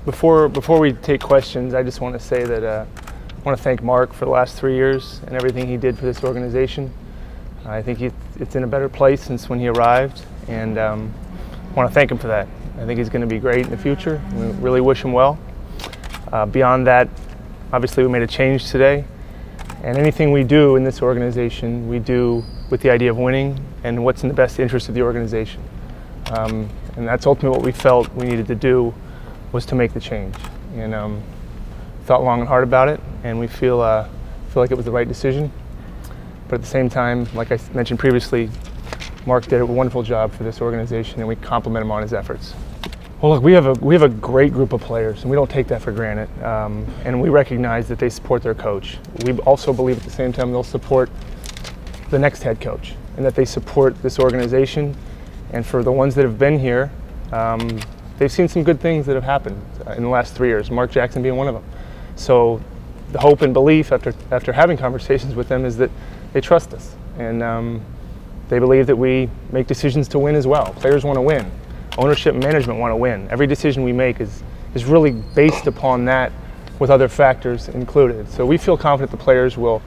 Before we take questions, I just want to say that I want to thank Mark for the last 3 years and everything he did for this organization. I think it's in a better place since when he arrived, and I want to thank him for that. I think he's going to be great in the future. We really wish him well. Beyond that, obviously we made a change today, and anything we do in this organization, we do with the idea of winning and what's in the best interest of the organization. And that's ultimately what we felt we needed to do, was to make the change. And thought long and hard about it, and we feel like it was the right decision. But at the same time, like I mentioned previously, Mark did a wonderful job for this organization, and we compliment him on his efforts. Well, look, we have a great group of players, and we don't take that for granted. And we recognize that they support their coach. We also believe at the same time they'll support the next head coach, and that they support this organization. And for the ones that have been here, they've seen some good things that have happened in the last 3 years, Mark Jackson being one of them. So the hope and belief after having conversations with them is that they trust us, and they believe that we make decisions to win as well. Players want to win. Ownership and management want to win. Every decision we make is really based upon that, with other factors included. So we feel confident the players will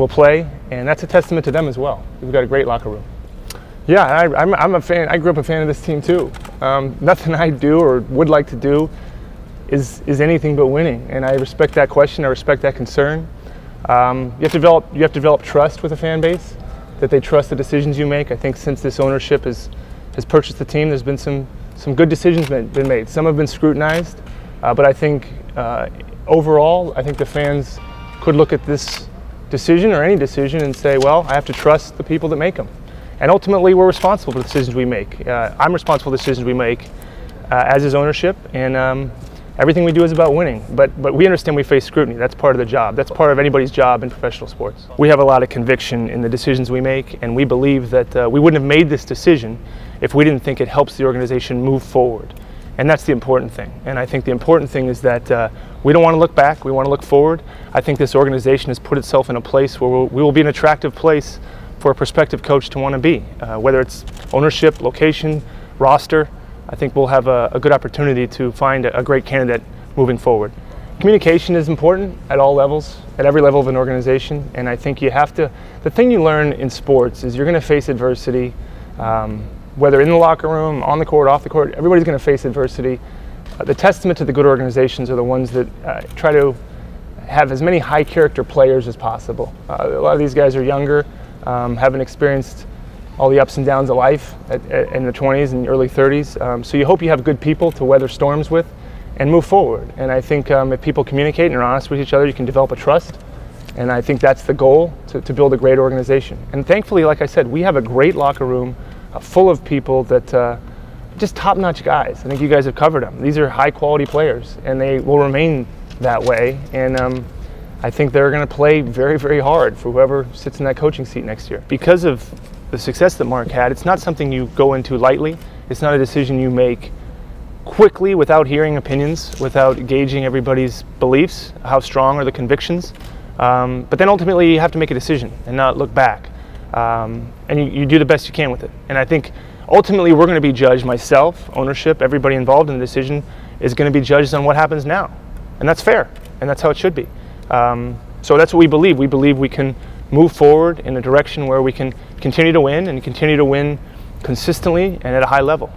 play, and that's a testament to them as well. We've got a great locker room. Yeah, I'm a fan. I grew up a fan of this team too. Nothing I do or would like to do is anything but winning, and I respect that question. I respect that concern. You have to develop trust with a fan base, that they trust the decisions you make. I think since this ownership has purchased the team, there's been some good decisions been made. Some have been scrutinized, but I think overall, I think the fans could look at this decision or any decision and say, well, I have to trust the people that make them. And ultimately, we're responsible for the decisions we make. I'm responsible for the decisions we make, as is ownership, and everything we do is about winning. But we understand we face scrutiny. That's part of the job. That's part of anybody's job in professional sports. We have a lot of conviction in the decisions we make, and we believe that we wouldn't have made this decision if we didn't think it helps the organization move forward. And that's the important thing. And I think the important thing is that we don't want to look back. We want to look forward. I think this organization has put itself in a place where we will be an attractive place for a prospective coach to want to be, whether it's ownership, location, roster. I think we'll have a good opportunity to find a great candidate moving forward. Communication is important at all levels, at every level of an organization, and I think you have to, the thing you learn in sports is you're going to face adversity, whether in the locker room, on the court, off the court, everybody's going to face adversity. The testament to the good organizations are the ones that try to have as many high character players as possible. A lot of these guys are younger, haven't experienced all the ups and downs of life in the 20s and early 30s. So you hope you have good people to weather storms with and move forward. And I think if people communicate and are honest with each other, you can develop a trust. And I think that's the goal, to build a great organization. And thankfully, like I said, we have a great locker room full of people that just top-notch guys. I think you guys have covered them. These are high-quality players, and they will remain that way. And I think they're going to play very, very hard for whoever sits in that coaching seat next year. Because of the success that Mark had, it's not something you go into lightly. It's not a decision you make quickly without hearing opinions, without gauging everybody's beliefs, how strong are the convictions. But then ultimately you have to make a decision and not look back. And you do the best you can with it. And I think ultimately we're going to be judged, myself, ownership, everybody involved in the decision is going to be judged on what happens now. And that's fair, and that's how it should be. So that's what we believe. We believe we can move forward in a direction where we can continue to win and continue to win consistently and at a high level.